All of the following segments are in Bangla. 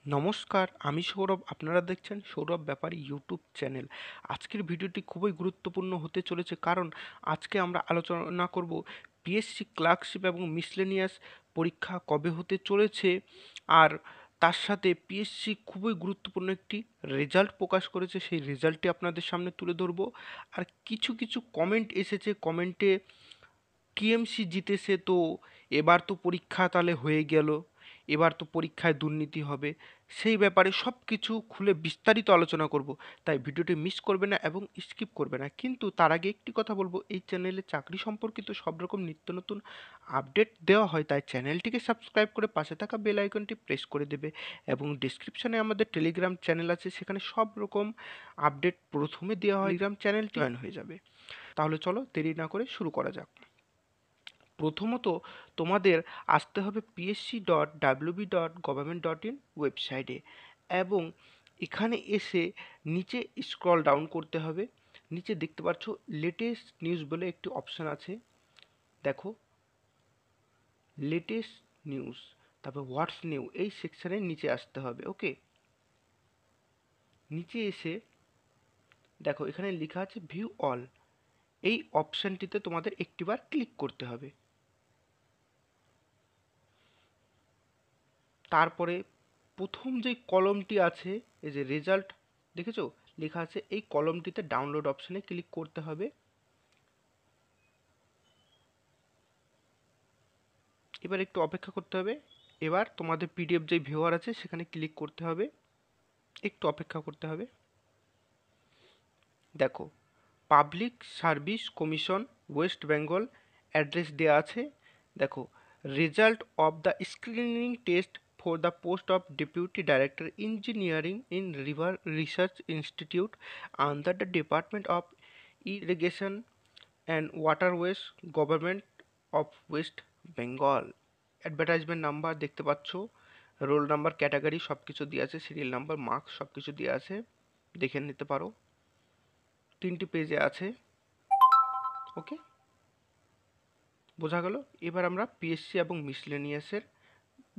নমস্কার, আমি সৌরভ। আপনারা দেখছেন সৌরভ ব্যাপারী ইউটিউব চ্যানেল। আজকের ভিডিওটি খুবই গুরুত্বপূর্ণ হতে চলেছে, কারণ আজকে আমরা আলোচনা করব পিএসসি ক্লার্কশিপ এবং মিসলেনিয়াস পরীক্ষা কবে হতে চলেছে। আর তার সাথে পিএসসি খুবই গুরুত্বপূর্ণ একটি রেজাল্ট প্রকাশ করেছে, সেই রেজাল্টটি আপনাদের সামনে তুলে ধরব। আর কিছু কিছু কমেন্ট এসেছে, কমেন্টে টিএমসি জিতেছে, তো এবার তো পরীক্ষা তাহলে হয়ে গেল, এবার তো পরীক্ষায় দুর্নীতি হবে। সেই ব্যাপারে সব কিছু খুলে বিস্তারিত আলোচনা করব, তাই ভিডিওটি মিস করবে না এবং স্কিপ করবে না। কিন্তু তার আগে একটি কথা বলবো, এই চ্যানেলে চাকরি সম্পর্কিত সব রকম নিত্য নতুন আপডেট দেওয়া হয়, তাই চ্যানেলটিকে সাবস্ক্রাইব করে পাশে থাকা বেল আইকনটি প্রেস করে দেবে। এবং ডিসক্রিপশনে আমাদের টেলিগ্রাম চ্যানেল আছে, সেখানে সব রকম আপডেট প্রথমে দেওয়া হয়। টেলিগ্রাম চ্যানেলটি জয়েন হয়ে যাবে। তাহলে চলো দেরি না করে শুরু করা যাক। প্রথমত তোমাদের আসতে হবে psc.wb.government.in ওয়েবসাইটে, এবং এখানে এসে নিচে স্ক্রল ডাউন করতে হবে। নিচে দেখতে পাচ্ছ লেটেস্ট নিউজ বলে একটি অপশান আছে, দেখো লেটেস্ট নিউজ, তারপর হোয়াটস নিউ, এই সেকশানের নিচে আসতে হবে। ওকে, নিচে এসে দেখো এখানে লেখা আছে ভিউ অল, এই অপশানটিতে তোমাদের একটিবার ক্লিক করতে হবে। তারপরে প্রথম যেই কলমটি আছে, এই যে রেজাল্ট দেখেছো লেখা আছে, এই কলমটিতে ডাউনলোড অপশানে ক্লিক করতে হবে। এবার একটু অপেক্ষা করতে হবে। এবার তোমাদের পিডিএফ যেই ভিউয়ার আছে সেখানে ক্লিক করতে হবে, একটু অপেক্ষা করতে হবে। দেখো public service commission West Bengal address দেওয়া আছে। দেখো result of the screening test for the post of deputy director engineering in river research institute under the department of irrigation and waterways government of West Bengal. Advertisement number দেখতে পাচ্ছ, রোল নাম্বার, ক্যাটাগরি সব কিছু দেওয়া আছে, সিরিয়াল নাম্বার, মার্কস সব কিছু দেওয়া আছে, দেখে নিতে পারো। 3টি পেজে আছে। ওকে, বোঝা গেল। এবার আমরা পিএসসি এবং মিসলেনিয়াসের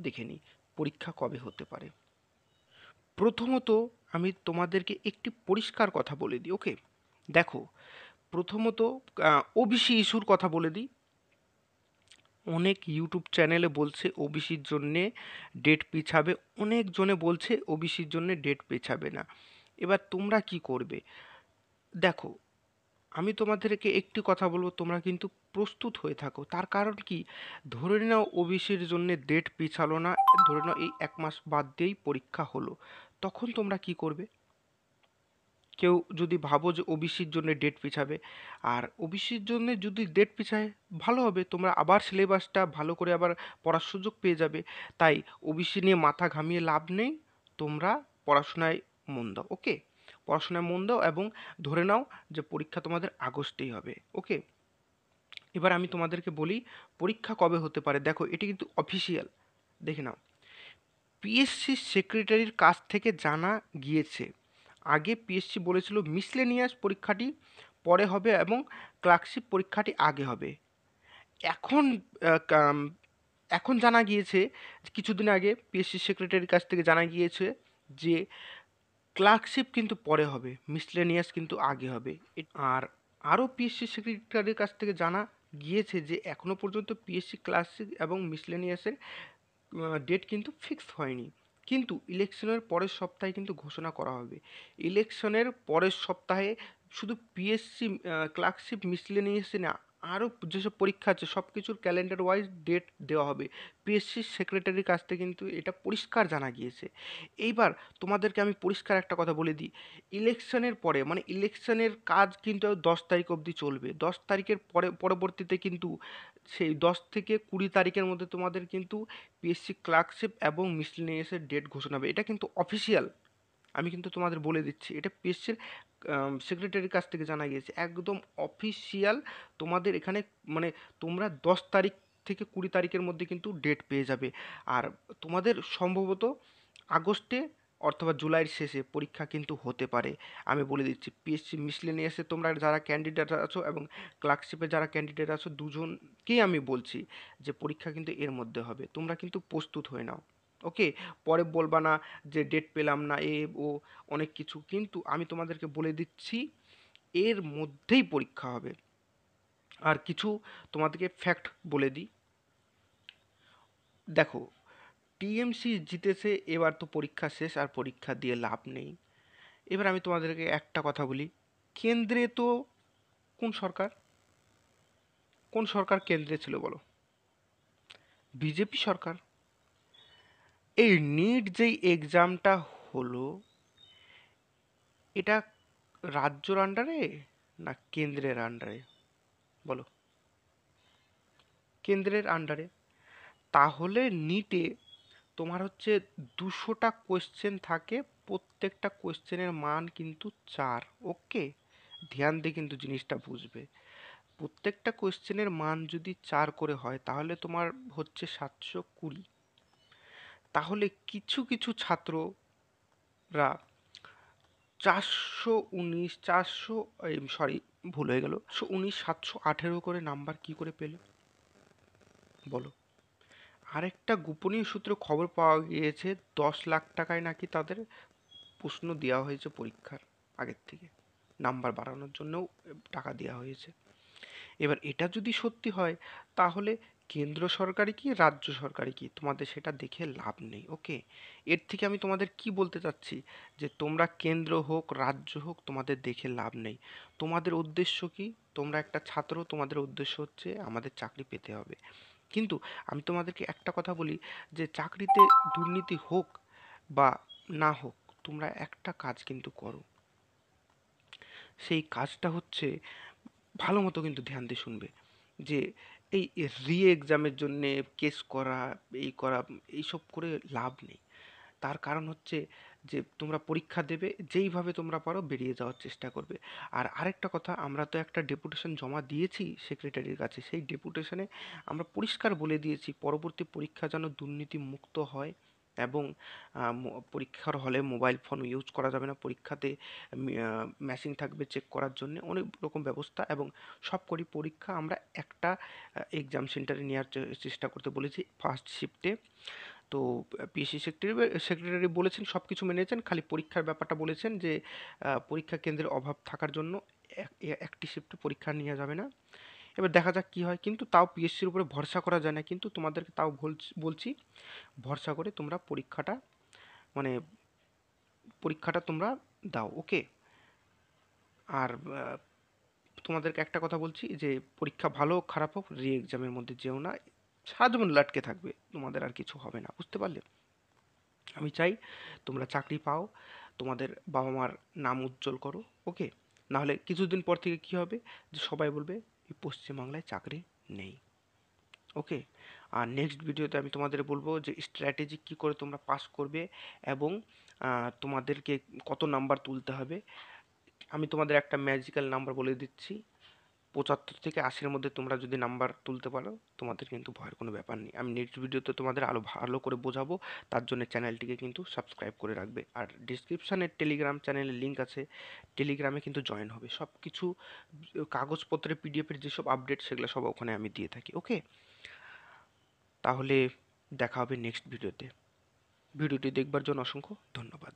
দেখে নিই পরীক্ষা কবে হতে পারে। প্রথমত আমি তোমাদেরকে একটি পরিষ্কার কথা বলে দিই। ওকে, দেখো প্রথমত ওবিসি ইস্যুর কথা বলে দিই। অনেক ইউটিউব চ্যানেলে বলছে ওবিসির জন্যে ডেট পিছাবে, অনেকজনে বলছে ওবিসির জন্যে ডেট পেছাবে না। এবার তোমরা কি করবে? দেখো আমি তোমাদেরকে একটি কথা বলবো, তোমরা কিন্তু প্রস্তুত হয়ে থাকো। তার কারণ কি, ধরে নাও ওবিসির জন্য ডেট পিছালো না, ধরে নাও এই 1 মাস বাদ দিয়েই পরীক্ষা হলো, তখন তোমরা কি করবে? কেউ যদি ভাবো যে ওবিসির জন্য ডেট পিছাবে, আর ওবিসির জন্য যদি ডেট পিছায় ভালো হবে, তোমরা আবার সিলেবাসটা ভালো করে আবার পড়ার সুযোগ পেয়ে যাবে। তাই ওবিসি নিয়ে মাথা ঘামিয়ে লাভ নেই, তোমরা পড়াশোনায় মন দাও। ওকে, পড়াশোনায় মন দাও এবং ধরে নাও যে পরীক্ষা তোমাদের আগস্টেই হবে। ওকে, এবার আমি তোমাদেরকে বলি পরীক্ষা কবে হতে পারে। দেখো এটি কিন্তু অফিসিয়াল, দেখে নাও। পিএসসি সেক্রেটারির কাছ থেকে জানা গিয়েছে, আগে পিএসসি বলেছিল মিসলেনিয়াস পরীক্ষাটি পরে হবে এবং ক্লার্কশিপ পরীক্ষাটি আগে হবে। এখন আহ, কাম- এখন জানা গিয়েছে, কিছুদিন আগে পিএসসি সেক্রেটারির কাছ থেকে জানা গিয়েছে যে ক্লার্কশিপ কিন্তু পরে হবে, মিসলেনিয়াস কিন্তু আগে হবে। আর আরও পিএসসি সেক্রেটারির কাছ থেকে জানা গিয়েছে যে এখনও পর্যন্ত পিএসসি ক্লার্কশিপ এবং মিসলেনিয়াসের ডেট কিন্তু ফিক্সড হয়নি, কিন্তু ইলেকশনের পরের সপ্তাহে কিন্তু ঘোষণা করা হবে। ইলেকশনের পরের সপ্তাহে শুধু পিএসসি ক্লার্কশিপ মিসলেনিয়াসে না, আরও যেসব পরীক্ষা আছে সব কিছুর ক্যালেন্ডার ওয়াইজ ডেট দেওয়া হবে। পিএসসি সেক্রেটারির কাছ থেকে কিন্তু এটা পরিষ্কার জানা গিয়েছে। এইবার তোমাদেরকে আমি পরিষ্কার একটা কথা বলে দিই, ইলেকশনের পরে মানে ইলেকশনের কাজ কিন্তু 10 তারিখ অবধি চলবে। 10 তারিখের পরে পরবর্তীতে কিন্তু সেই 10 থেকে 20 তারিখের মধ্যে তোমাদের কিন্তু পিএসসি ক্লার্কশিপ এবং মিসলেনিয়াসের ডেট ঘোষণা হবে। এটা কিন্তু অফিসিয়াল, আমি কিন্তু তোমাদের বলে দিচ্ছি, এটা পিএসসির সেক্রেটারির কাছ থেকে জানা গিয়েছে, একদম অফিসিয়াল। তোমাদের এখানে মানে তোমরা 10 থেকে 20 তারিখের মধ্যে কিন্তু ডেট পেয়ে যাবে। আর তোমাদের সম্ভবত আগস্টে অথবা জুলাইয়ের শেষে পরীক্ষা কিন্তু হতে পারে। আমি বলে দিচ্ছি, পিএসসি মিসলেনিয়াসে তোমরা যারা ক্যান্ডিডেট আছো এবং ক্লার্কশিপে যারা ক্যান্ডিডেট আছো, দুজনকেই আমি বলছি যে পরীক্ষা কিন্তু এর মধ্যে হবে, তোমরা কিন্তু প্রস্তুত হয়ে নাও। ওকে, পরে বলবা না যে ডেট পেলাম না ও অনেক কিছু, কিন্তু আমি তোমাদেরকে বলে দিচ্ছি এর মধ্যেই পরীক্ষা হবে। আর কিছু তোমাদেরকে ফ্যাক্ট বলে দিই। দেখো, টিএমসি জিতেছে, এবার তো পরীক্ষা শেষ, আর পরীক্ষা দিয়ে লাভ নেই। এবার আমি তোমাদেরকে একটা কথা বলি, কেন্দ্রে তো কোন সরকার, কোন সরকার কেন্দ্রে ছিল বলো? বিজেপি সরকার। এই নিট যেই এক্সামটা হলো, এটা রাজ্যর আন্ডারে না কেন্দ্রের আন্ডারে বলো? কেন্দ্রের আন্ডারে। তাহলে নিটে তোমার হচ্ছে 200টা কোয়েশ্চেন থাকে, প্রত্যেকটা কোয়েশ্চেনের মান কিন্তু 4। ওকে, ধ্যান দিয়ে কিন্তু জিনিসটা বুঝবে। প্রত্যেকটা কোয়েশ্চেনের মান যদি 4 করে হয় তাহলে তোমার হচ্ছে 720। তাহলে কিছু কিছু ছাত্ররা 718 করে নাম্বার কি করে পেল বলো? আরেকটা গোপনীয় সূত্রে খবর পাওয়া গিয়েছে 10 লাখ টাকায় নাকি তাদের প্রশ্ন দেওয়া হয়েছে পরীক্ষার আগের থেকে, নাম্বার বাড়ানোর জন্যও টাকা দেওয়া হয়েছে। এবার এটা যদি সত্যি হয় তাহলে কেন্দ্র সরকারই কি রাজ্য সরকারই কি, তোমাদের সেটা দেখে লাভ নেই। ওকে, এর থেকে আমি তোমাদের কি বলতে চাচ্ছি, যে তোমরা কেন্দ্র হোক রাজ্য হোক তোমাদের দেখে লাভ নেই। তোমাদের উদ্দেশ্য কি? তোমরা একটা ছাত্র, তোমাদের উদ্দেশ্য হচ্ছে আমাদের চাকরি পেতে হবে। কিন্তু আমি তোমাদেরকে একটা কথা বলি, যে চাকরিতে দুর্নীতি হোক বা না হোক, তোমরা একটা কাজ কিন্তু করো। সেই কাজটা হচ্ছে, ভালো মতো কিন্তু ধ্যান দিয়ে শুনবে, যে এই রি এক্সামের জন্যে কেস করা, এই করা, এইসব করে লাভ নেই। তার কারণ হচ্ছে যে তোমরা পরীক্ষা দেবে, যেইভাবে তোমরা পারো বেরিয়ে যাওয়ার চেষ্টা করবে। আর আরেকটা কথা, আমরা তো একটা ডেপুটেশন জমা দিয়েছি সেক্রেটারির কাছে, সেই ডেপুটেশনে আমরা পরিষ্কার বলে দিয়েছি পরবর্তী পরীক্ষা যেন দুর্নীতি মুক্ত হয়, এবং পরীক্ষার হলে মোবাইল ফোন ইউজ করা যাবে না, পরীক্ষাতে মেশিন থাকবে চেক করার জন্য, অনেক রকম ব্যবস্থা, এবং সবকটি পরীক্ষা আমরা একটা এক্সাম সেন্টারে নেওয়ার চেষ্টা করতে বলেছি ফার্স্ট শিফটে। তো পিএসসি সেক্রেটারি বলেছেন সব কিছু মেনেছেন, খালি পরীক্ষার ব্যাপারটা বলেছেন যে পরীক্ষা কেন্দ্রের অভাব থাকার জন্য একটি শিফটে পরীক্ষা নেওয়া যাবে না। এবার দেখা যাক কি হয়, কিন্তু তাও পিএসসির উপরে ভরসা করা যায় না, কিন্তু তোমাদেরকে তাও বলছি ভরসা করে তোমরা পরীক্ষাটা, মানে পরীক্ষাটা তোমরা দাও। ওকে, আর তোমাদেরকে একটা কথা বলছি, যে পরীক্ষা ভালো হোক খারাপ হোক, রি এক্সামের মধ্যে যেও না, সারা জীবন লাটকে থাকবে, তোমাদের আর কিছু হবে না, বুঝতে পারলে? আমি চাই তোমরা চাকরি পাও, তোমাদের বাবা মার নাম উজ্জ্বল করো। ওকে, নাহলে কিছুদিন পর থেকে কি হবে, যে সবাই বলবে এই পশ্চিমবাংলায় চাকরি নেই। ওকে, আর নেক্সট ভিডিওতে আমি তোমাদের বলবো যে স্ট্র্যাটেজি কী করে তোমরা পাস করবে, এবং তোমাদেরকে কত নাম্বার তুলতে হবে। আমি তোমাদের একটা ম্যাজিক্যাল নাম্বার বলে দিচ্ছি, 75 থেকে 80-র মধ্যে তোমরা যদি নাম্বার তুলতে পারো, তোমাদের কিন্তু ভয়ের কোনো ব্যাপার নেই। আমি নেক্সট ভিডিওতে তোমাদের আরও ভালো করে বোঝাবো, তার জন্য চ্যানেলটিকে কিন্তু সাবস্ক্রাইব করে রাখবে। আর ডিসক্রিপশানে টেলিগ্রাম চ্যানেলের লিঙ্ক আছে, টেলিগ্রামে কিন্তু জয়েন হবে। সব কিছু কাগজপত্রের পিডিএফের যেসব আপডেট, সেগুলো সব ওখানে আমি দিয়ে থাকি। ওকে, তাহলে দেখা হবে নেক্সট ভিডিওতে। ভিডিওটি দেখবার জন্য অসংখ্য ধন্যবাদ।